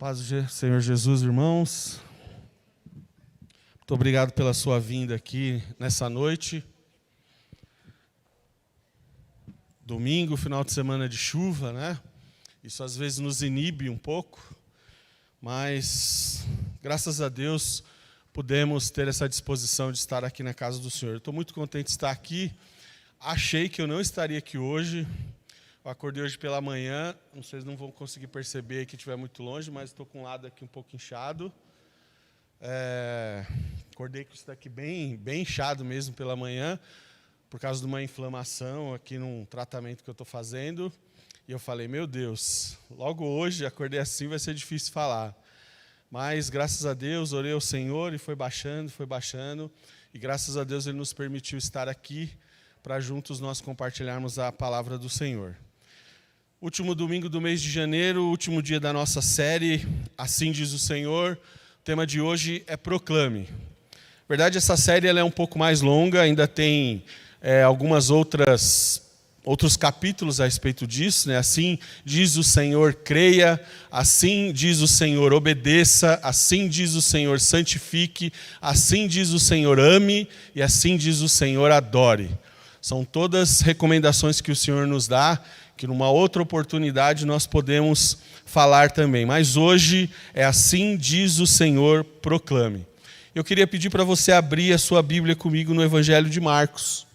Paz do Senhor Jesus, irmãos. Muito obrigado pela sua vinda aqui nessa noite. Domingo, final de semana de chuva, né? Isso às vezes nos inibe um pouco, mas graças a Deus pudemos ter essa disposição de estar aqui na casa do Senhor. Estou muito contente de estar aqui. Achei que eu não estaria aqui hoje. Eu acordei hoje pela manhã, vocês não vão conseguir perceber que estiver muito longe, mas estou com um lado aqui um pouco inchado. Acordei com isso daqui bem inchado mesmo pela manhã, por causa de uma inflamação aqui num tratamento que eu estou fazendo. E eu falei, meu Deus, logo hoje acordei assim, vai ser difícil falar. Mas graças a Deus, orei ao Senhor e foi baixando. E graças a Deus Ele nos permitiu estar aqui para juntos nós compartilharmos a palavra do Senhor. Último domingo do mês de janeiro, último dia da nossa série, Assim Diz o Senhor. O tema de hoje é Proclame. Na verdade, essa série ela é um pouco mais longa, ainda tem outros capítulos a respeito disso, né? Assim diz o Senhor, creia. Assim diz o Senhor, obedeça. Assim diz o Senhor, santifique. Assim diz o Senhor, ame. E assim diz o Senhor, adore. São todas recomendações que o Senhor nos dá, que numa outra oportunidade nós podemos falar também. Mas hoje é Assim diz o Senhor, proclame. Eu queria pedir para você abrir a sua Bíblia comigo no Evangelho de Marcos,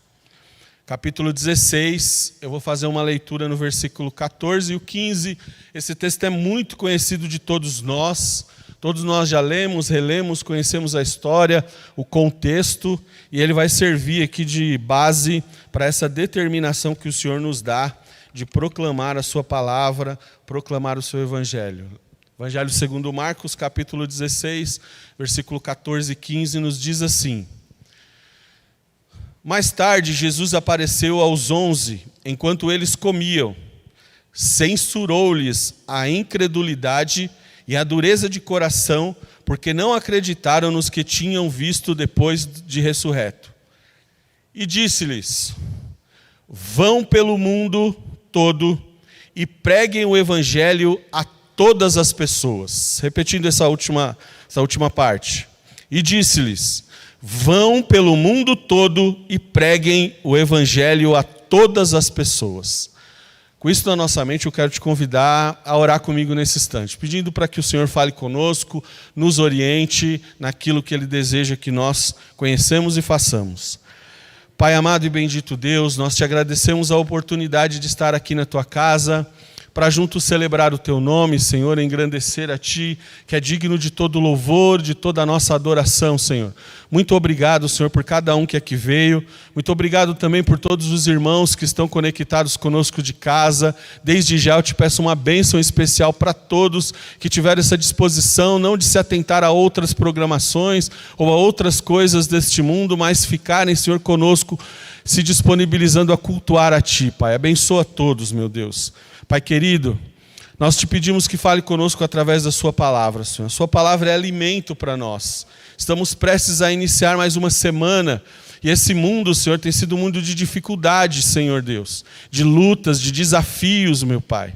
capítulo 16. Eu vou fazer uma leitura no versículo 14 e o 15. Esse texto é muito conhecido de todos nós. Todos nós já lemos, relemos, conhecemos a história, o contexto, e ele vai servir aqui de base para essa determinação que o Senhor nos dá de proclamar a sua palavra, proclamar o seu evangelho. Evangelho segundo Marcos, capítulo 16, versículo 14 e 15, nos diz assim: Mais tarde, Jesus apareceu aos 11, enquanto eles comiam. Censurou-lhes a incredulidade e a dureza de coração, porque não acreditaram nos que tinham visto depois de ressurreto. E disse-lhes: Vão pelo mundo todo e preguem o evangelho a todas as pessoas. Repetindo essa última parte. E disse-lhes: Vão pelo mundo todo e preguem o evangelho a todas as pessoas. Com isso na nossa mente, eu quero te convidar a orar comigo nesse instante, pedindo para que o Senhor fale conosco, nos oriente naquilo que Ele deseja que nós conheçamos e façamos. Pai amado e bendito Deus, nós te agradecemos a oportunidade de estar aqui na tua casa, para juntos celebrar o teu nome, Senhor, engrandecer a ti, que é digno de todo louvor, de toda a nossa adoração, Senhor. Muito obrigado, Senhor, por cada um que aqui veio. Muito obrigado também por todos os irmãos que estão conectados conosco de casa. Desde já eu te peço uma bênção especial para todos que tiveram essa disposição, não de se atentar a outras programações ou a outras coisas deste mundo, mas ficarem, Senhor, conosco, se disponibilizando a cultuar a ti, Pai. Abençoa todos, meu Deus. Pai querido, nós te pedimos que fale conosco através da sua palavra, Senhor. A sua palavra é alimento para nós. Estamos prestes a iniciar mais uma semana. E esse mundo, Senhor, tem sido um mundo de dificuldades, Senhor Deus. De lutas, de desafios, meu Pai.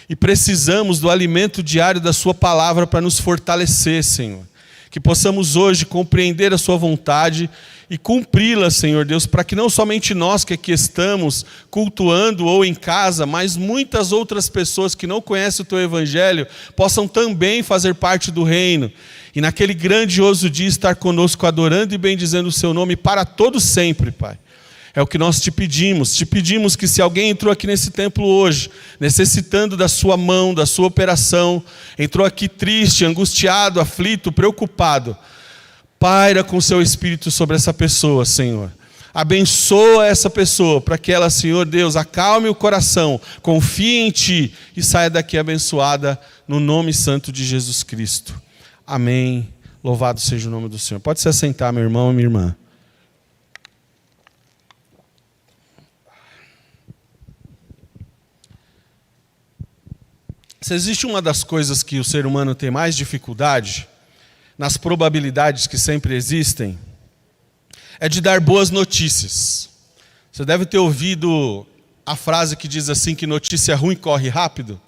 E precisamos do alimento diário da sua palavra para nos fortalecer, Senhor. Que possamos hoje compreender a sua vontade e cumpri-la, Senhor Deus, para que não somente nós que aqui estamos cultuando ou em casa, mas muitas outras pessoas que não conhecem o teu evangelho possam também fazer parte do reino. E naquele grandioso dia estar conosco adorando e bendizendo o seu nome para todo sempre, Pai. É o que nós te pedimos. Te pedimos que se alguém entrou aqui nesse templo hoje, necessitando da sua mão, da sua operação, entrou aqui triste, angustiado, aflito, preocupado, paira com o seu espírito sobre essa pessoa, Senhor. Abençoa essa pessoa, para que ela, Senhor Deus, acalme o coração, confie em ti e saia daqui abençoada no nome santo de Jesus Cristo. Amém. Louvado seja o nome do Senhor. Pode se assentar, meu irmão e minha irmã. Se existe uma das coisas que o ser humano tem mais dificuldade, nas probabilidades que sempre existem, é de dar boas notícias. Você deve ter ouvido a frase que diz assim, que notícia ruim corre rápido.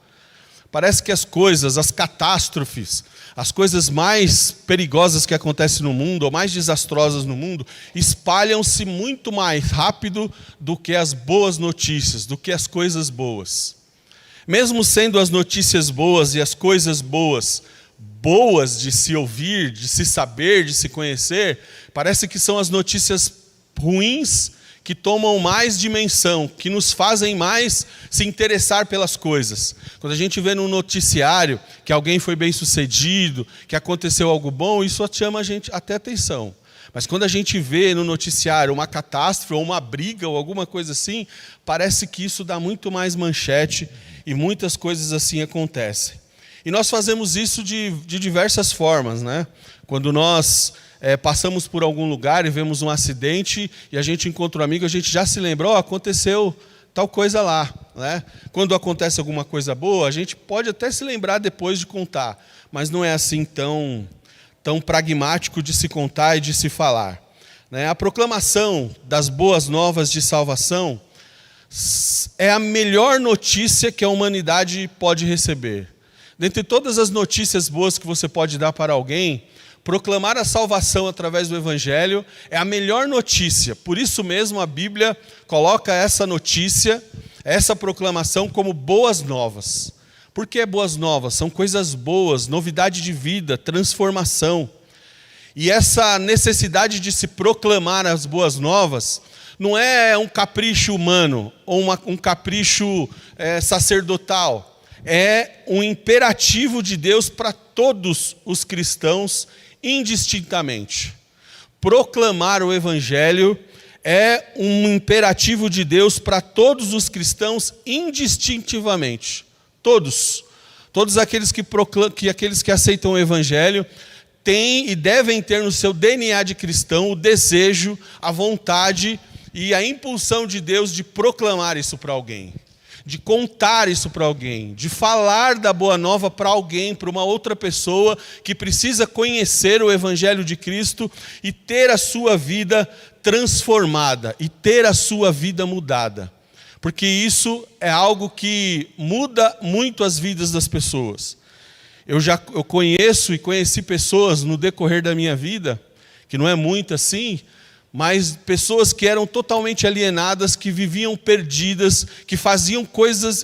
parece que as coisas, as catástrofes, as coisas mais perigosas que acontecem no mundo, ou mais desastrosas no mundo, espalham-se muito mais rápido do que as boas notícias, do que as coisas boas. Mesmo sendo as notícias boas e as coisas boas, boas de se ouvir, de se saber, de se conhecer, parece que são as notícias ruins que tomam mais dimensão, que nos fazem mais se interessar pelas coisas. Quando a gente vê num noticiário que alguém foi bem sucedido, que aconteceu algo bom, isso chama a gente até atenção. Mas quando a gente vê no noticiário uma catástrofe, ou uma briga, ou alguma coisa assim, parece que isso dá muito mais manchete e muitas coisas assim acontecem. E nós fazemos isso de diversas formas, né? Quando nós passamos por algum lugar e vemos um acidente e a gente encontra um amigo, a gente já se lembra, aconteceu tal coisa lá, né? Quando acontece alguma coisa boa, a gente pode até se lembrar depois de contar, mas não é assim tão pragmático de se contar e de se falar, né? A proclamação das boas novas de salvação é a melhor notícia que a humanidade pode receber. Dentre todas as notícias boas que você pode dar para alguém, proclamar a salvação através do Evangelho é a melhor notícia. Por isso mesmo a Bíblia coloca essa notícia, essa proclamação como boas novas. Por que boas novas? São coisas boas, novidade de vida, transformação. E essa necessidade de se proclamar as boas novas não é um capricho humano ou um capricho sacerdotal. É um imperativo de Deus para todos os cristãos, indistintamente. Proclamar o Evangelho é um imperativo de Deus para todos os cristãos, indistintivamente. Todos aqueles que aceitam o Evangelho têm e devem ter no seu DNA de cristão o desejo, a vontade e a impulsão de Deus de proclamar isso para alguém, de contar isso para alguém, de falar da boa nova para alguém, para uma outra pessoa que precisa conhecer o Evangelho de Cristo e ter a sua vida transformada, e ter a sua vida mudada. Porque isso é algo que muda muito as vidas das pessoas. Eu conheço e conheci pessoas no decorrer da minha vida, que não é muito assim, mas pessoas que eram totalmente alienadas, que viviam perdidas, que faziam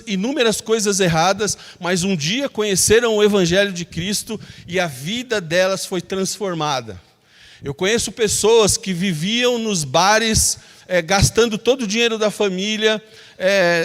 inúmeras coisas erradas, mas um dia conheceram o Evangelho de Cristo e a vida delas foi transformada. Eu conheço pessoas que viviam nos bares, gastando todo o dinheiro da família,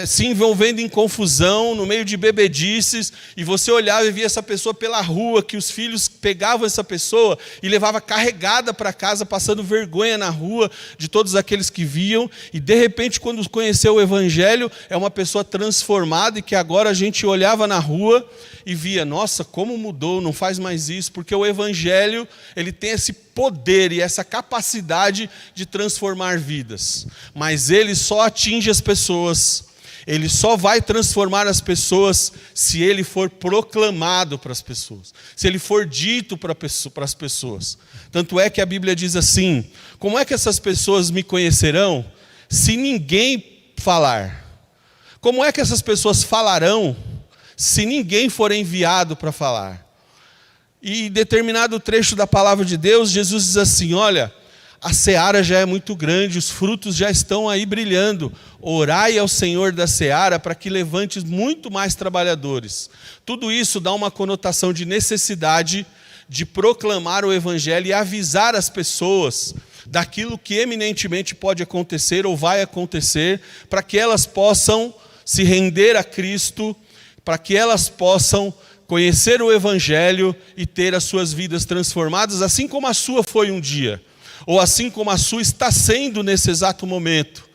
se envolvendo em confusão, no meio de bebedices, e você olhava e via essa pessoa pela rua, que os filhos pegavam essa pessoa e levavam carregada para casa, passando vergonha na rua de todos aqueles que viam, e de repente, quando conheceu o Evangelho, é uma pessoa transformada, e que agora a gente olhava na rua e via, nossa, como mudou, não faz mais isso, porque o Evangelho, ele tem esse poder e essa capacidade de transformar vidas, mas ele só atinge as pessoas, ele só vai transformar as pessoas se ele for proclamado para as pessoas, se ele for dito para as pessoas. Tanto é que a Bíblia diz assim: como é que essas pessoas me conhecerão se ninguém falar? Como é que essas pessoas falarão se ninguém for enviado para falar? E em determinado trecho da palavra de Deus, Jesus diz assim: olha, a seara já é muito grande, os frutos já estão aí brilhando. Orai ao Senhor da seara para que levante muito mais trabalhadores. Tudo isso dá uma conotação de necessidade de proclamar o Evangelho e avisar as pessoas daquilo que eminentemente pode acontecer ou vai acontecer, para que elas possam se render a Cristo, para que elas possam conhecer o Evangelho e ter as suas vidas transformadas, assim como a sua foi um dia, ou assim como a sua está sendo nesse exato momento.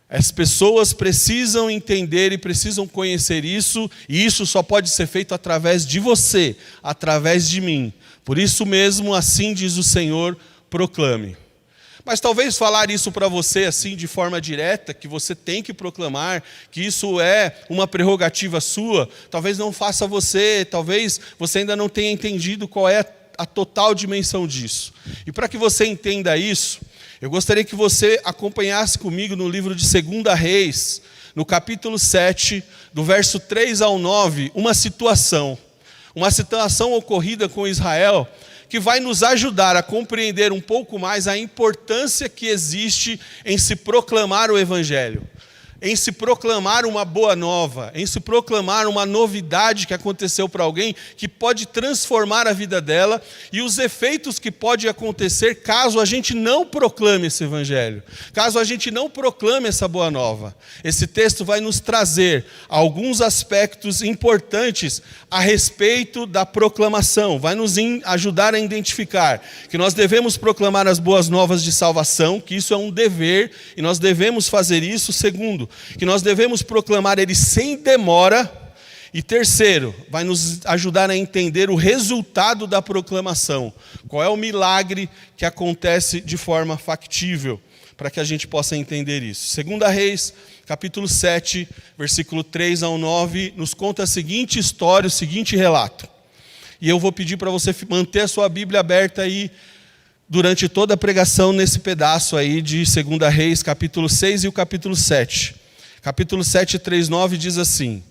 As pessoas precisam entender e precisam conhecer isso, e isso só pode ser feito através de você, através de mim. Por isso mesmo, assim diz o Senhor, proclame. Mas talvez falar isso para você assim de forma direta, que você tem que proclamar, que isso é uma prerrogativa sua, talvez não faça você, talvez você ainda não tenha entendido qual é a total dimensão disso. E para que você entenda isso, eu gostaria que você acompanhasse comigo no livro de 2 Reis, no capítulo 7, do verso 3 ao 9, uma situação ocorrida com Israel, que vai nos ajudar a compreender um pouco mais a importância que existe em se proclamar o Evangelho, em se proclamar uma boa nova, em se proclamar uma novidade que aconteceu para alguém, que pode transformar a vida dela, e os efeitos que podem acontecer caso a gente não proclame esse Evangelho, caso a gente não proclame essa boa nova. Esse texto vai nos trazer alguns aspectos importantes a respeito da proclamação, vai nos ajudar a identificar que nós devemos proclamar as boas novas de salvação, que isso é um dever, e nós devemos fazer isso. Segundo, que nós devemos proclamar ele sem demora. E terceiro, vai nos ajudar a entender o resultado da proclamação. Qual é o milagre que acontece de forma factível, para que a gente possa entender isso. 2 Reis, capítulo 7, versículo 3 ao 9, nos conta a seguinte história, o seguinte relato. E eu vou pedir para você manter a sua Bíblia aberta aí, durante toda a pregação nesse pedaço aí de 2 Reis, capítulo 6 e o capítulo 7. Capítulo 7, 3, 9 diz assim: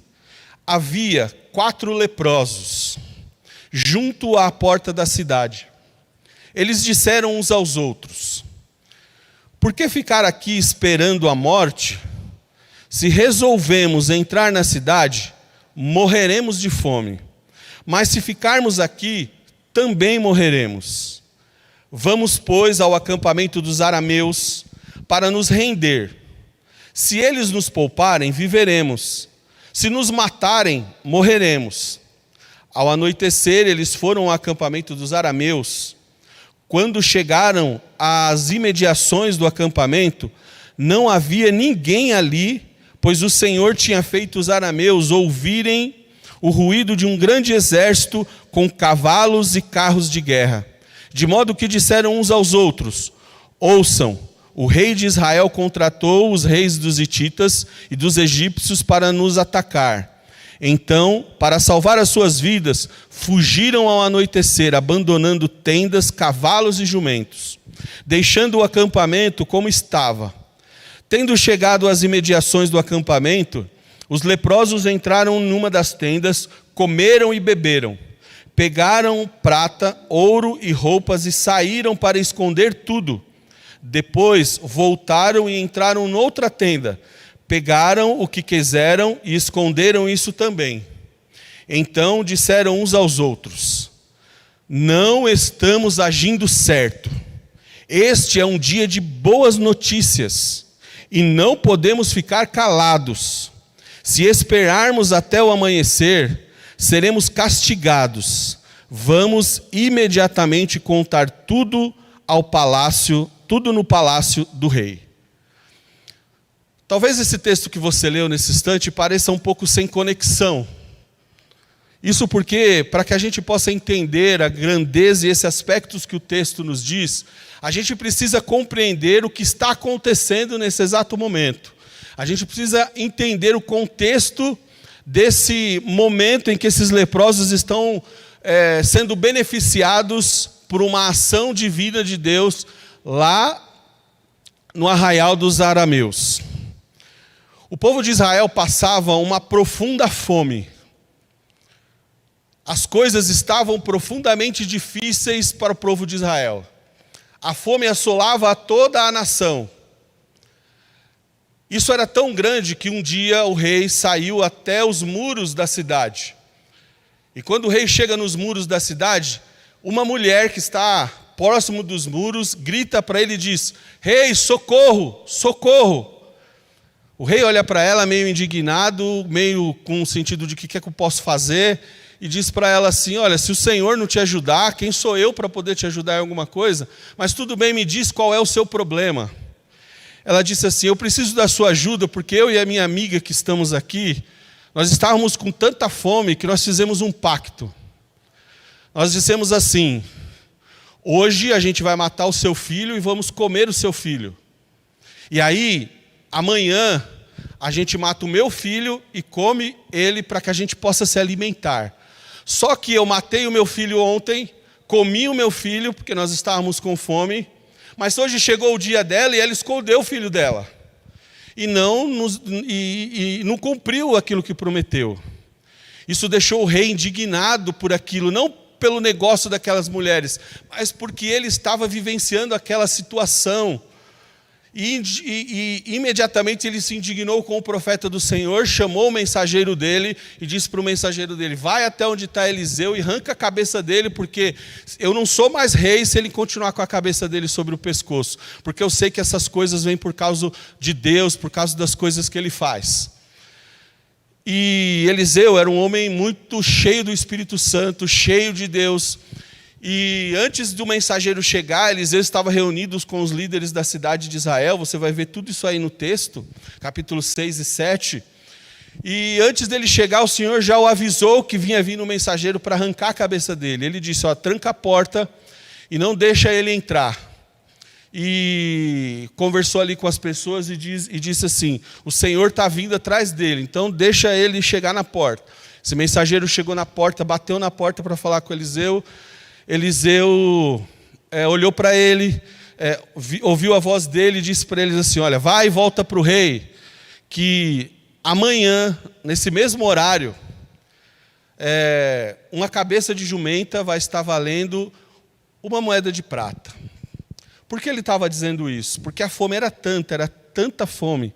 havia 4 leprosos junto à porta da cidade. Eles disseram uns aos outros: por que ficar aqui esperando a morte? Se resolvemos entrar na cidade, morreremos de fome. Mas se ficarmos aqui, também morreremos. Vamos, pois, ao acampamento dos arameus para nos render. Se eles nos pouparem, viveremos. Se nos matarem, morreremos. Ao anoitecer, eles foram ao acampamento dos arameus. Quando chegaram às imediações do acampamento, não havia ninguém ali, pois o Senhor tinha feito os arameus ouvirem o ruído de um grande exército com cavalos e carros de guerra. De modo que disseram uns aos outros: ouçam, o rei de Israel contratou os reis dos hititas e dos egípcios para nos atacar. Então, para salvar as suas vidas, fugiram ao anoitecer, abandonando tendas, cavalos e jumentos, deixando o acampamento como estava. Tendo chegado às imediações do acampamento, os leprosos entraram numa das tendas, comeram e beberam. Pegaram prata, ouro e roupas e saíram para esconder tudo. Depois voltaram e entraram noutra tenda. Pegaram o que quiseram e esconderam isso também. Então disseram uns aos outros: não estamos agindo certo. Este é um dia de boas notícias e não podemos ficar calados. Se esperarmos até o amanhecer, seremos castigados. Vamos imediatamente contar tudo no palácio do rei. Talvez esse texto que você leu nesse instante pareça um pouco sem conexão. Isso porque, para que a gente possa entender a grandeza e esses aspectos que o texto nos diz, a gente precisa compreender o que está acontecendo nesse exato momento. A gente precisa entender o contexto desse momento em que esses leprosos estão sendo beneficiados por uma ação divina de Deus lá no arraial dos arameus. O povo de Israel passava uma profunda fome. As coisas estavam profundamente difíceis para o povo de Israel. A fome assolava a toda a nação. Isso era tão grande que um dia o rei saiu até os muros da cidade. E quando o rei chega nos muros da cidade, uma mulher que está próximo dos muros grita para ele e diz: rei, socorro, socorro. O rei olha para ela meio indignado, meio com o sentido de o que é que eu posso fazer, e diz para ela assim: olha, se o Senhor não te ajudar, quem sou eu para poder te ajudar em alguma coisa? Mas tudo bem, me diz qual é o seu problema. Ela disse assim: eu preciso da sua ajuda, porque eu e a minha amiga que estamos aqui, nós estávamos com tanta fome que nós fizemos um pacto. Nós dissemos assim: hoje a gente vai matar o seu filho e vamos comer o seu filho. E aí, amanhã, a gente mata o meu filho e come ele para que a gente possa se alimentar. Só que eu matei o meu filho ontem, comi o meu filho, porque nós estávamos com fome, mas hoje chegou o dia dela e ela escondeu o filho dela. e não cumpriu aquilo que prometeu. Isso deixou o rei indignado por aquilo, não pelo negócio daquelas mulheres, mas porque ele estava vivenciando aquela situação. E imediatamente ele se indignou com o profeta do Senhor, chamou o mensageiro dele e disse para o mensageiro dele: vai até onde está Eliseu e arranca a cabeça dele, porque eu não sou mais rei se ele continuar com a cabeça dele sobre o pescoço, porque eu sei que essas coisas vêm por causa de Deus, por causa das coisas que ele faz. E Eliseu era um homem muito cheio do Espírito Santo, cheio de Deus. E antes do mensageiro chegar, Eliseu estava reunido com os líderes da cidade de Israel. Você vai ver tudo isso aí no texto, capítulo 6 e 7. E antes dele chegar, o Senhor já o avisou que vinha vindo um mensageiro para arrancar a cabeça dele. Ele disse: tranca a porta e não deixa ele entrar. E conversou ali com as pessoas e disse assim: o Senhor está vindo atrás dele, então deixa ele chegar na porta. Esse mensageiro chegou na porta, bateu na porta para falar com Eliseu. Eliseu olhou para ele, ouviu a voz dele e disse para eles assim: olha, vai e volta para o rei, que amanhã, nesse mesmo horário, uma cabeça de jumenta vai estar valendo uma moeda de prata. Por que ele estava dizendo isso? Porque a fome era tanta fome,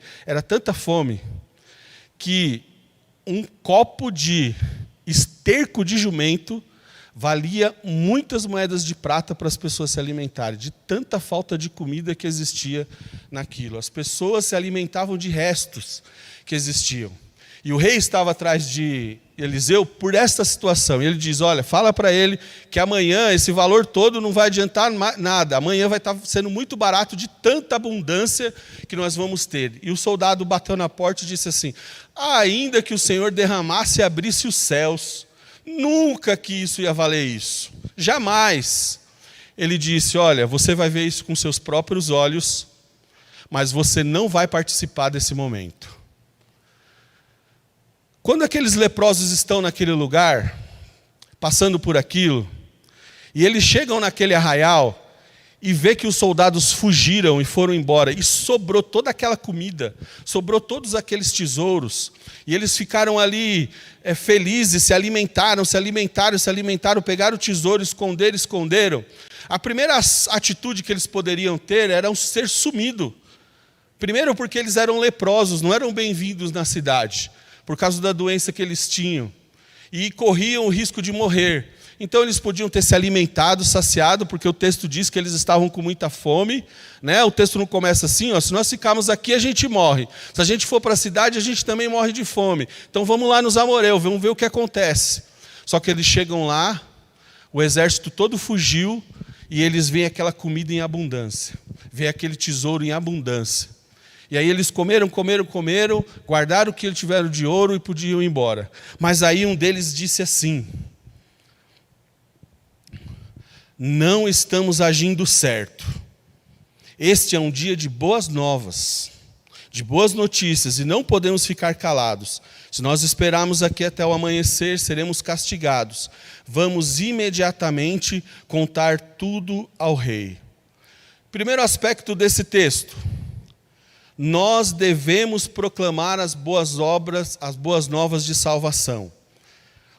que um copo de esterco de jumento valia muitas moedas de prata para as pessoas se alimentarem, de tanta falta de comida que existia naquilo. As pessoas se alimentavam de restos que existiam. E o rei estava atrás de Eliseu por esta situação. E ele diz: olha, fala para ele que amanhã esse valor todo não vai adiantar nada. Amanhã vai estar sendo muito barato de tanta abundância que nós vamos ter. E o soldado bateu na porta e disse assim: ainda que o Senhor derramasse e abrisse os céus, nunca que isso ia valer isso. Jamais. Ele disse: olha, você vai ver isso com seus próprios olhos, mas você não vai participar desse momento. Quando aqueles leprosos estão naquele lugar, passando por aquilo, e eles chegam naquele arraial e vê que os soldados fugiram e foram embora, e sobrou toda aquela comida, sobrou todos aqueles tesouros, e eles ficaram ali felizes, se alimentaram, pegaram o tesouro, esconderam. A primeira atitude que eles poderiam ter era ser sumido. Primeiro porque eles eram leprosos, não eram bem-vindos na cidade, por causa da doença que eles tinham, e corriam o risco de morrer. Então eles podiam ter se alimentado, saciado, porque o texto diz que eles estavam com muita fome, né? O texto não começa assim: se nós ficarmos aqui a gente morre, se a gente for para a cidade a gente também morre de fome, então vamos lá nos amoreus, vamos ver o que acontece. Só que eles chegam lá, o exército todo fugiu, e eles veem aquela comida em abundância, veem aquele tesouro em abundância. E aí eles comeram, guardaram o que eles tiveram de ouro e podiam ir embora. Mas aí um deles disse assim: não estamos agindo certo. Este é um dia de boas novas, de boas notícias, e não podemos ficar calados. Se nós esperarmos aqui até o amanhecer, seremos castigados. Vamos imediatamente contar tudo ao rei. Primeiro aspecto desse texto: nós devemos proclamar as boas obras, as boas novas de salvação.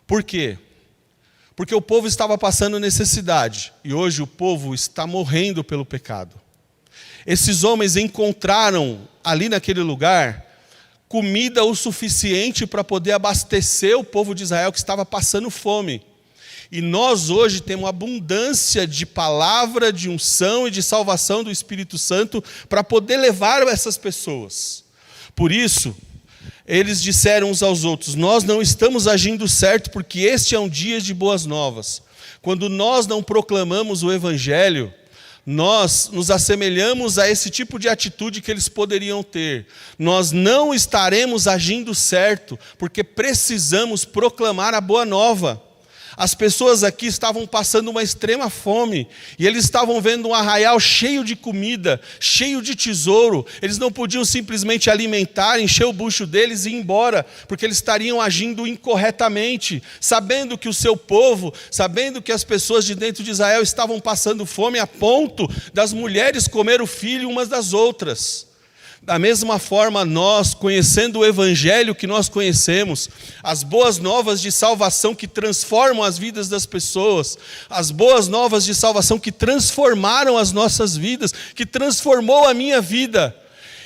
Por quê? Porque o povo estava passando necessidade, e hoje o povo está morrendo pelo pecado. Esses homens encontraram ali naquele lugar comida o suficiente para poder abastecer o povo de Israel que estava passando fome. E nós hoje temos abundância de palavra, de unção e de salvação do Espírito Santo para poder levar essas pessoas. Por isso, eles disseram uns aos outros: nós não estamos agindo certo, porque este é um dia de boas novas. Quando nós não proclamamos o Evangelho, nós nos assemelhamos a esse tipo de atitude que eles poderiam ter. Nós não estaremos agindo certo, porque precisamos proclamar a boa nova. As pessoas aqui estavam passando uma extrema fome, e eles estavam vendo um arraial cheio de comida, cheio de tesouro. Eles não podiam simplesmente alimentar, encher o bucho deles e ir embora, porque eles estariam agindo incorretamente, sabendo que o seu povo, sabendo que as pessoas de dentro de Israel estavam passando fome a ponto das mulheres comer o filho umas das outras. Da mesma forma, nós, conhecendo o Evangelho que nós conhecemos, as boas novas de salvação que transformam as vidas das pessoas, as boas novas de salvação que transformaram as nossas vidas, que transformou a minha vida,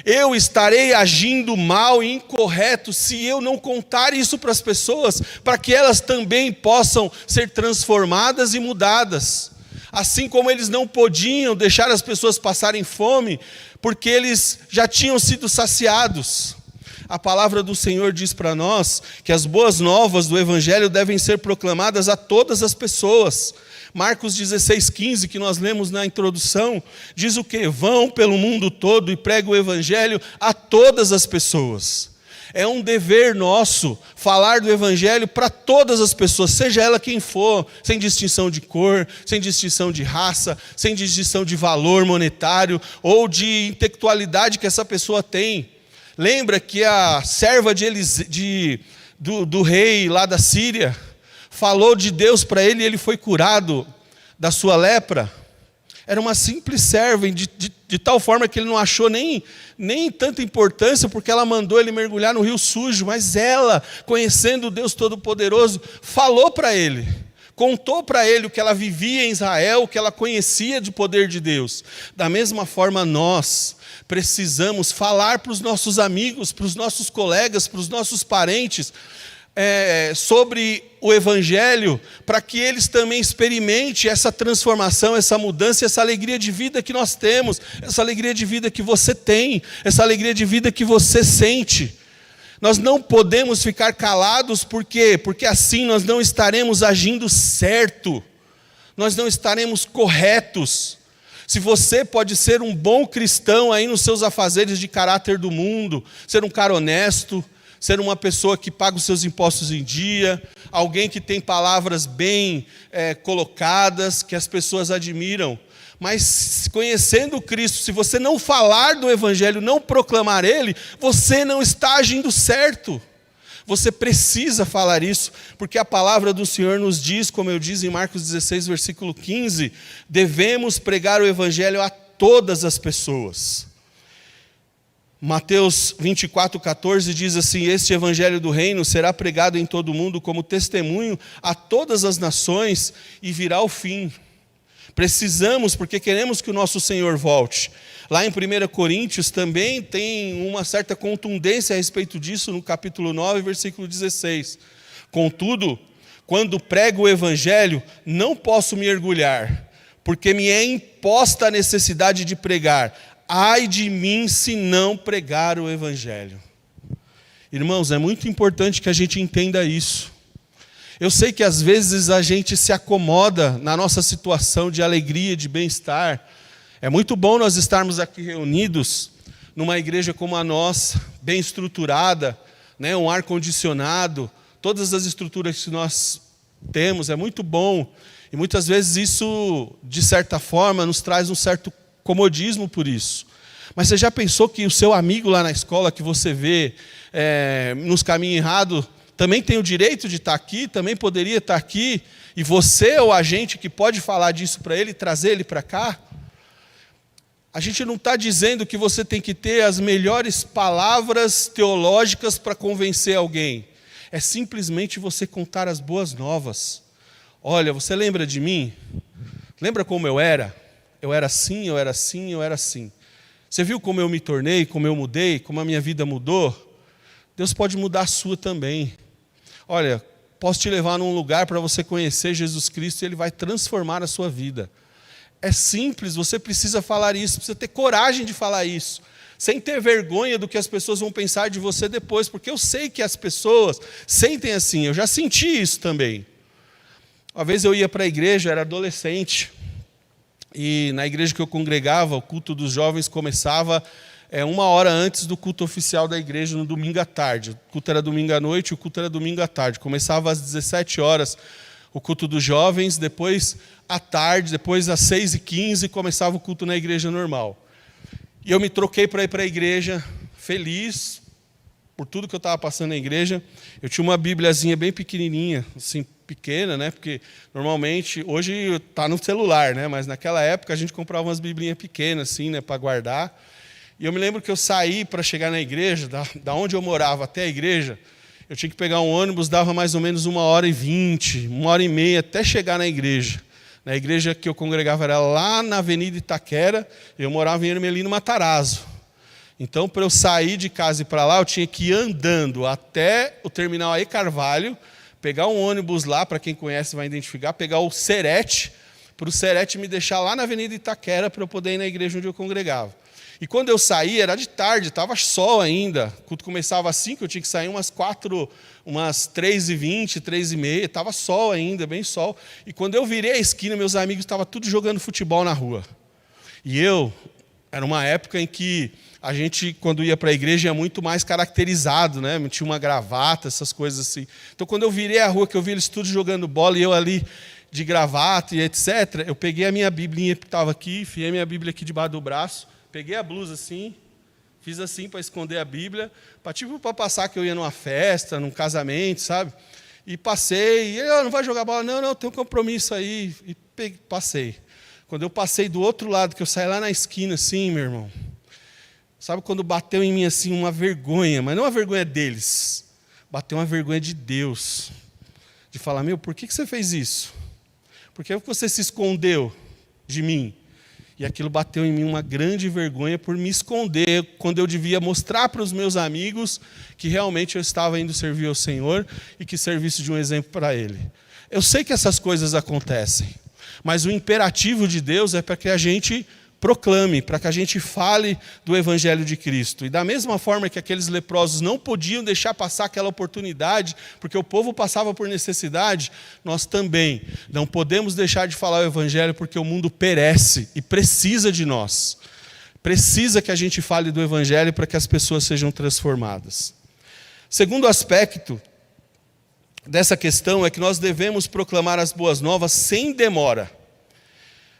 eu estarei agindo mal e incorreto se eu não contar isso para as pessoas, para que elas também possam ser transformadas e mudadas. Assim como eles não podiam deixar as pessoas passarem fome, porque eles já tinham sido saciados. A palavra do Senhor diz para nós que as boas novas do Evangelho devem ser proclamadas a todas as pessoas. Marcos 16:15, que nós lemos na introdução, diz o quê? Vão pelo mundo todo e pregam o Evangelho a todas as pessoas. É um dever nosso falar do Evangelho para todas as pessoas, seja ela quem for, sem distinção de cor, sem distinção de raça, sem distinção de valor monetário ou de intelectualidade que essa pessoa tem. Lembra que a serva do rei lá da Síria falou de Deus para ele e ele foi curado da sua lepra? Era uma simples serva, de tal forma que ele não achou nem tanta importância, porque ela mandou ele mergulhar no rio sujo, mas ela, conhecendo o Deus Todo-Poderoso, falou para ele, contou para ele o que ela vivia em Israel, o que ela conhecia de poder de Deus. Da mesma forma, nós precisamos falar para os nossos amigos, para os nossos colegas, para os nossos parentes, sobre o Evangelho, para que eles também experimentem essa transformação, essa mudança, essa alegria de vida que nós temos, essa alegria de vida que você tem, essa alegria de vida que você sente. Nós não podemos ficar calados, por quê? Porque assim nós não estaremos agindo certo, nós não estaremos corretos. Se você pode ser um bom cristão aí nos seus afazeres de caráter do mundo, ser um cara honesto, ser uma pessoa que paga os seus impostos em dia, alguém que tem palavras bem colocadas, que as pessoas admiram. Mas conhecendo Cristo, se você não falar do Evangelho, não proclamar Ele, você não está agindo certo. Você precisa falar isso, porque a palavra do Senhor nos diz, como eu disse em Marcos 16, versículo 15, devemos pregar o Evangelho a todas as pessoas. Mateus 24:14 diz assim: este evangelho do reino será pregado em todo o mundo como testemunho a todas as nações e virá o fim. Precisamos, porque queremos que o nosso Senhor volte. Lá em 1 Coríntios também tem uma certa contundência a respeito disso, no capítulo 9, versículo 16. Contudo, quando prego o evangelho, não posso me orgulhar, porque me é imposta a necessidade de pregar. Ai de mim se não pregar o Evangelho. Irmãos, é muito importante que a gente entenda isso. Eu sei que às vezes a gente se acomoda na nossa situação de alegria, de bem-estar. É muito bom nós estarmos aqui reunidos numa igreja como a nossa, bem estruturada, né, um ar-condicionado, todas as estruturas que nós temos, é muito bom. E muitas vezes isso, de certa forma, nos traz um certo comodismo por isso. Mas você já pensou que o seu amigo lá na escola, que você vê nos caminhos errados, também tem o direito de estar aqui, também poderia estar aqui, e você ou a gente que pode falar disso para ele, trazer ele para cá? A gente não está dizendo que você tem que ter as melhores palavras teológicas para convencer alguém. É simplesmente você contar as boas novas. Olha, você lembra de mim? Lembra como eu era? Eu era assim, eu era assim, eu era assim. Você viu como eu me tornei, como eu mudei, como a minha vida mudou? Deus pode mudar a sua também. Olha, posso te levar num lugar para você conhecer Jesus Cristo e Ele vai transformar a sua vida. É simples, você precisa falar isso, precisa ter coragem de falar isso, sem ter vergonha do que as pessoas vão pensar de você depois, porque eu sei que as pessoas sentem assim, eu já senti isso também. Uma vez eu ia para a igreja, era adolescente, e na igreja que eu congregava, o culto dos jovens começava 1 hora antes do culto oficial da igreja, no domingo à tarde. O culto era domingo à noite, o culto era domingo à tarde. Começava às 17 horas o culto dos jovens, depois à tarde, depois às 6h15 começava o culto na igreja normal. E eu me troquei para ir para a igreja, feliz por tudo que eu estava passando na igreja. Eu tinha uma bíbliazinha bem pequenininha, assim, pequena, né? Porque normalmente, hoje está no celular, né? Mas naquela época a gente comprava umas biblinhas pequenas, assim, né? Para guardar. E eu me lembro que eu saí para chegar na igreja, da onde eu morava até a igreja, eu tinha que pegar um ônibus, dava mais ou menos 1h20, 1h30 até chegar na igreja. Na igreja que eu congregava era lá na Avenida Itaquera, eu morava em Ermelino Matarazzo. Então, para eu sair de casa e para lá, eu tinha que ir andando até o terminal aí Carvalho, pegar um ônibus lá, para quem conhece vai identificar, pegar o Serete, para o Serete me deixar lá na Avenida Itaquera para eu poder ir na igreja onde eu congregava. E quando eu saí, era de tarde, estava sol ainda. O culto começava às 5, eu tinha que sair umas 3h20, 3h30, estava sol ainda, bem sol. E quando eu virei a esquina, meus amigos estavam tudo jogando futebol na rua. E era uma época em que a gente, quando ia para a igreja, ia muito mais caracterizado, né? Tinha uma gravata, essas coisas assim. Então, quando eu virei a rua, que eu vi eles tudo jogando bola, e eu ali de gravata e etc., eu peguei a minha biblinha que estava aqui, enfiei a minha bíblia aqui debaixo do braço, peguei a blusa assim, fiz assim para esconder a Bíblia, para passar que eu ia numa festa, num casamento, sabe? E passei, e não vai jogar bola? Não, tem um compromisso aí. E passei. Quando eu passei do outro lado, que eu saí lá na esquina assim, meu irmão, sabe quando bateu em mim assim uma vergonha, mas não uma vergonha deles, bateu uma vergonha de Deus, de falar, por que você fez isso? Por que você se escondeu de mim? E aquilo bateu em mim uma grande vergonha por me esconder, quando eu devia mostrar para os meus amigos que realmente eu estava indo servir ao Senhor e que servisse de um exemplo para Ele. Eu sei que essas coisas acontecem, mas o imperativo de Deus é para que a gente proclame, para que a gente fale do Evangelho de Cristo. E da mesma forma que aqueles leprosos não podiam deixar passar aquela oportunidade, porque o povo passava por necessidade, nós também não podemos deixar de falar o Evangelho, porque o mundo perece e precisa de nós. Precisa que a gente fale do Evangelho para que as pessoas sejam transformadas. Segundo aspecto dessa questão é que nós devemos proclamar as boas novas sem demora.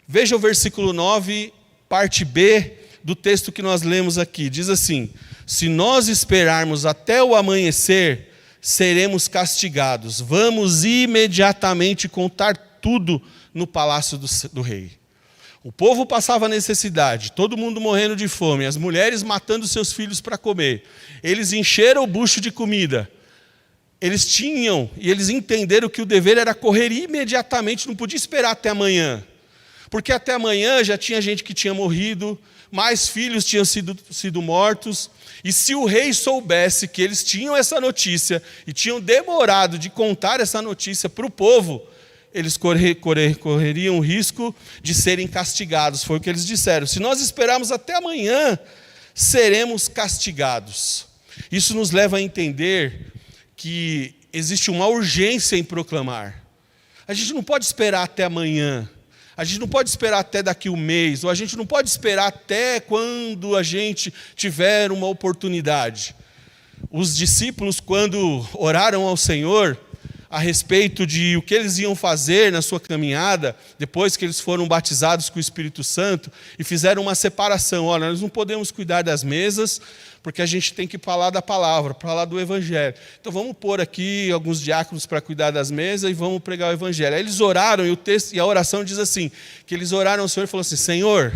Veja o versículo 9, parte B do texto que nós lemos aqui. Diz assim: se nós esperarmos até o amanhecer, seremos castigados. Vamos imediatamente contar tudo no palácio do rei. O povo passava necessidade, todo mundo morrendo de fome, as mulheres matando seus filhos para comer. Eles encheram o bucho de comida. Eles tinham e eles entenderam que o dever era correr imediatamente, não podia esperar até amanhã. Porque até amanhã já tinha gente que tinha morrido, mais filhos tinham sido mortos, e se o rei soubesse que eles tinham essa notícia, e tinham demorado de contar essa notícia para o povo, eles correriam o risco de serem castigados. Foi o que eles disseram: se nós esperarmos até amanhã, seremos castigados. Isso nos leva a entender que existe uma urgência em proclamar. A gente não pode esperar até amanhã. A gente não pode esperar até daqui um mês, ou a gente não pode esperar até quando a gente tiver uma oportunidade. Os discípulos, quando oraram ao Senhor a respeito de o que eles iam fazer na sua caminhada, depois que eles foram batizados com o Espírito Santo, e fizeram uma separação. Olha, nós não podemos cuidar das mesas, porque a gente tem que falar da palavra, falar do Evangelho. Então vamos pôr aqui alguns diáconos para cuidar das mesas e vamos pregar o Evangelho. Aí eles oraram, e o texto e a oração diz assim, que eles oraram ao Senhor e falaram assim: Senhor,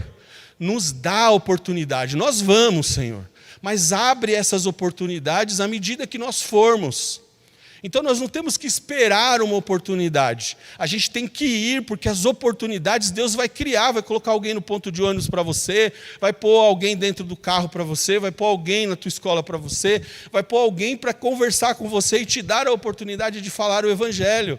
nos dá a oportunidade, nós vamos, Senhor, mas abre essas oportunidades à medida que nós formos. Então nós não temos que esperar uma oportunidade, a gente tem que ir, porque as oportunidades Deus vai criar, vai colocar alguém no ponto de ônibus para você, vai pôr alguém dentro do carro para você, vai pôr alguém na tua escola para você, vai pôr alguém para conversar com você e te dar a oportunidade de falar o Evangelho.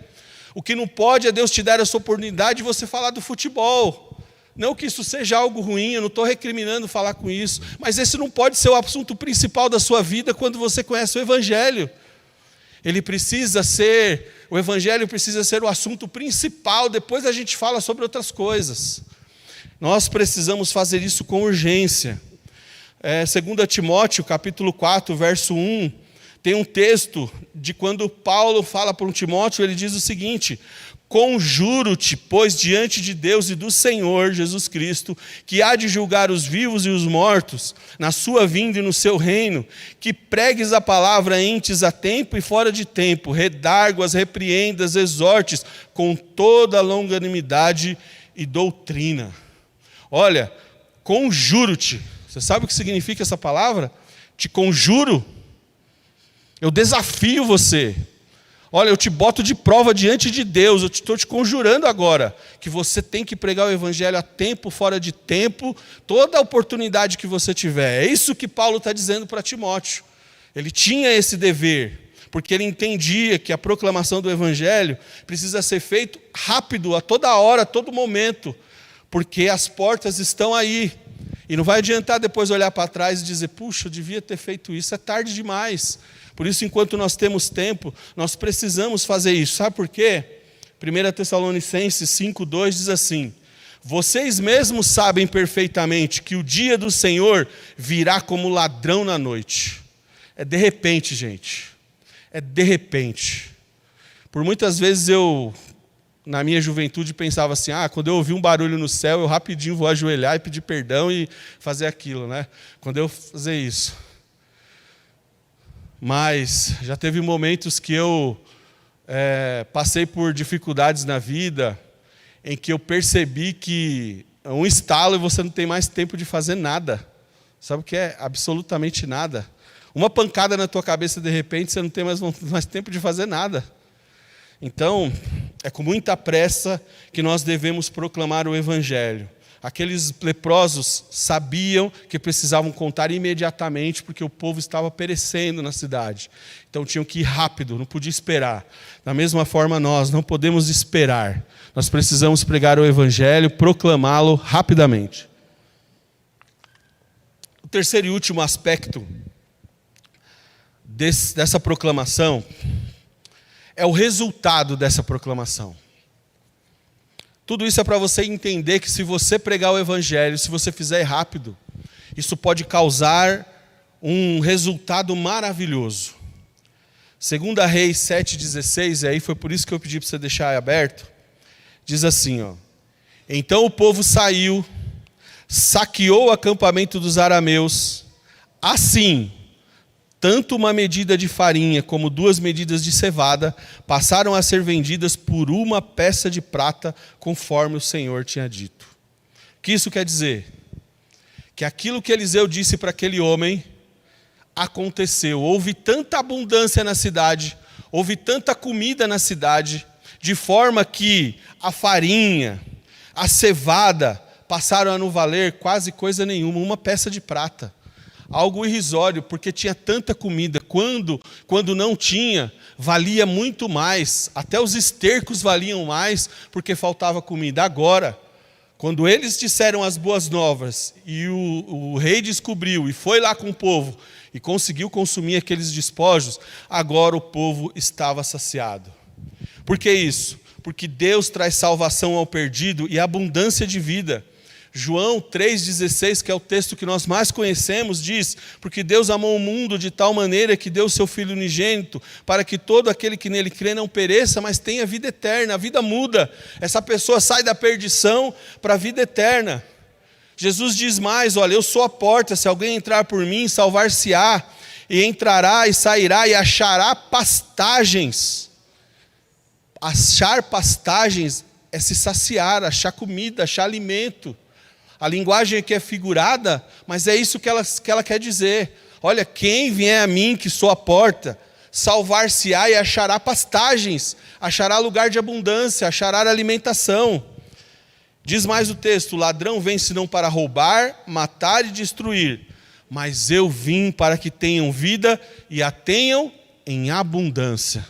O que não pode é Deus te dar essa oportunidade de você falar do futebol. Não que isso seja algo ruim, eu não estou recriminando falar com isso, mas esse não pode ser o assunto principal da sua vida quando você conhece o Evangelho. O Evangelho precisa ser o assunto principal, depois a gente fala sobre outras coisas. Nós precisamos fazer isso com urgência. 2 Timóteo, capítulo 4, verso 1, tem um texto de quando Paulo fala para um Timóteo, ele diz o seguinte: conjuro-te, pois, diante de Deus e do Senhor Jesus Cristo, que há de julgar os vivos e os mortos, na sua vinda e no seu reino, que pregues a palavra entes a tempo e fora de tempo, redarguas, repreendas, exortes, com toda a longanimidade e doutrina. Olha, conjuro-te, Você sabe o que significa essa palavra? Te conjuro. Eu desafio você. Olha, eu te boto de prova diante de Deus. Eu estou te conjurando agora que você tem que pregar o evangelho a tempo, fora de tempo, toda a oportunidade que você tiver. É isso que Paulo está dizendo para Timóteo. Ele tinha esse dever, porque ele entendia que a proclamação do evangelho precisa ser feito rápido, a toda hora, a todo momento, porque as portas estão aí. E não vai adiantar depois olhar para trás e dizer, puxa, eu devia ter feito isso, é tarde demais. Por isso, enquanto nós temos tempo, nós precisamos fazer isso. Sabe por quê? 1 Tessalonicenses 5,2 diz assim: vocês mesmos sabem perfeitamente que o dia do Senhor virá como ladrão na noite. É de repente, gente. É de repente. Por muitas vezes eu, na minha juventude, pensava assim, quando eu ouvir um barulho no céu, eu rapidinho vou ajoelhar e pedir perdão e fazer aquilo, né? Quando eu fazer isso. Mas já teve momentos que eu passei por dificuldades na vida, em que eu percebi que um estalo e você não tem mais tempo de fazer nada. Sabe o que é? Absolutamente nada. Uma pancada na tua cabeça, de repente, você não tem mais tempo de fazer nada. Então, é com muita pressa que nós devemos proclamar o evangelho. Aqueles leprosos sabiam que precisavam contar imediatamente, porque o povo estava perecendo na cidade. Então tinham que ir rápido, não podia esperar. Da mesma forma nós não podemos esperar. Nós precisamos pregar o evangelho, proclamá-lo rapidamente. O terceiro e último aspecto dessa proclamação é o resultado dessa proclamação. Tudo isso é para você entender que se você pregar o evangelho, se você fizer rápido, isso pode causar um resultado maravilhoso. 2 Reis 7,16, e aí foi por isso que eu pedi para você deixar aí aberto, diz assim, então o povo saiu, saqueou o acampamento dos arameus, assim, tanto uma medida de farinha como 2 medidas de cevada passaram a ser vendidas por 1 peça de prata, conforme o Senhor tinha dito. O que isso quer dizer? Que aquilo que Eliseu disse para aquele homem aconteceu. Houve tanta abundância na cidade, houve tanta comida na cidade, de forma que a farinha, a cevada passaram a não valer quase coisa nenhuma, 1 peça de prata. Algo irrisório, porque tinha tanta comida. Quando não tinha, valia muito mais. Até os estercos valiam mais, porque faltava comida. Agora, quando eles disseram as boas novas, e o rei descobriu, e foi lá com o povo, e conseguiu consumir aqueles despojos, agora o povo estava saciado. Por que isso? Porque Deus traz salvação ao perdido e abundância de vida. João 3,16, que é o texto que nós mais conhecemos, diz, porque Deus amou o mundo de tal maneira que deu o seu Filho unigênito, para que todo aquele que nele crê não pereça, mas tenha vida eterna. A vida muda, essa pessoa sai da perdição para a vida eterna. Jesus diz mais, olha, eu sou a porta, se alguém entrar por mim, salvar-se-á, e entrará e sairá e achará pastagens. Achar pastagens é se saciar, achar comida, achar alimento. A linguagem aqui é figurada, mas é isso que ela quer dizer. Olha, quem vier a mim, que sou a porta, salvar-se-á e achará pastagens, achará lugar de abundância, achará alimentação. Diz mais o texto, o ladrão vem senão para roubar, matar e destruir, mas eu vim para que tenham vida e a tenham em abundância.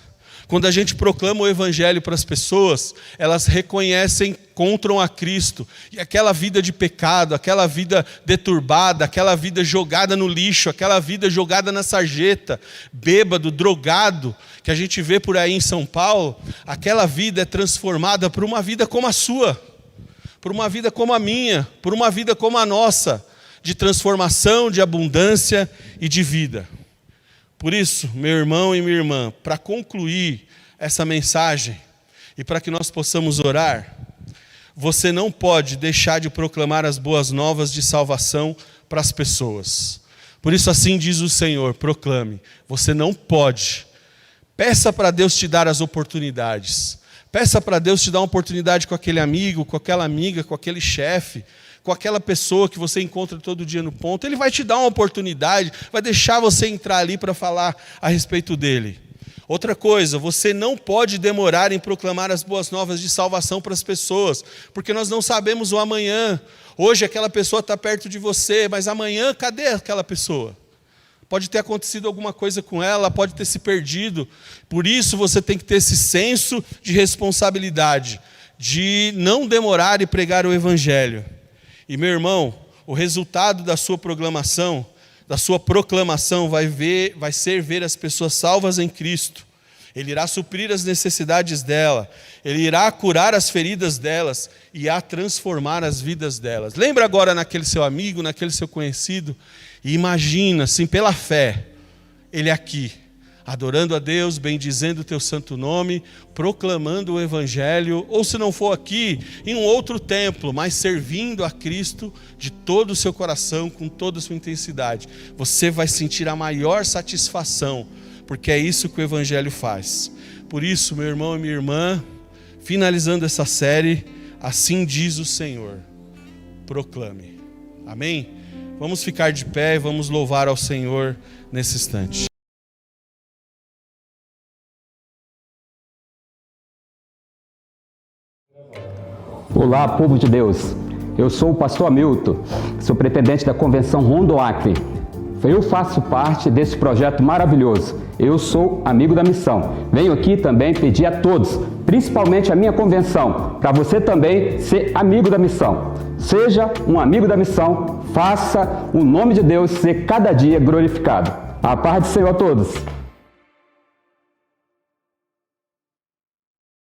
Quando a gente proclama o evangelho para as pessoas, elas reconhecem, encontram a Cristo. E aquela vida de pecado, aquela vida deturbada, aquela vida jogada no lixo, aquela vida jogada na sarjeta, bêbado, drogado, que a gente vê por aí em São Paulo, aquela vida é transformada por uma vida como a sua, por uma vida como a minha, por uma vida como a nossa, de transformação, de abundância e de vida. Por isso, meu irmão e minha irmã, para concluir essa mensagem e para que nós possamos orar, você não pode deixar de proclamar as boas novas de salvação para as pessoas. Por isso assim diz o Senhor, proclame. Você não pode. Peça para Deus te dar as oportunidades. Peça para Deus te dar uma oportunidade com aquele amigo, com aquela amiga, com aquele chefe, com aquela pessoa que você encontra todo dia no ponto. Ele vai te dar uma oportunidade, vai deixar você entrar ali para falar a respeito dele. Outra coisa, você não pode demorar em proclamar as boas novas de salvação para as pessoas, porque nós não sabemos o amanhã. Hoje aquela pessoa está perto de você, mas amanhã cadê aquela pessoa? Pode ter acontecido alguma coisa com ela, pode ter se perdido. Por isso você tem que ter esse senso de responsabilidade, de não demorar e pregar o Evangelho. E meu irmão, o resultado da sua proclamação vai ser ver as pessoas salvas em Cristo. Ele irá suprir as necessidades dela, Ele irá curar as feridas delas e irá transformar as vidas delas. Lembra agora naquele seu amigo, naquele seu conhecido? E imagina, assim, pela fé, ele aqui, adorando a Deus, bendizendo o teu santo nome, proclamando o Evangelho, ou se não for aqui, em um outro templo, mas servindo a Cristo de todo o seu coração, com toda a sua intensidade. Você vai sentir a maior satisfação, porque é isso que o Evangelho faz. Por isso, meu irmão e minha irmã, finalizando essa série, assim diz o Senhor, proclame. Amém? Vamos ficar de pé e vamos louvar ao Senhor nesse instante. Olá, povo de Deus. Eu sou o pastor Hamilton, sou pretendente da Convenção Rondoacre. Eu faço parte desse projeto maravilhoso. Eu sou amigo da missão. Venho aqui também pedir a todos, principalmente a minha convenção, para você também ser amigo da missão. Seja um amigo da missão, faça o nome de Deus ser cada dia glorificado. A paz do Senhor a todos.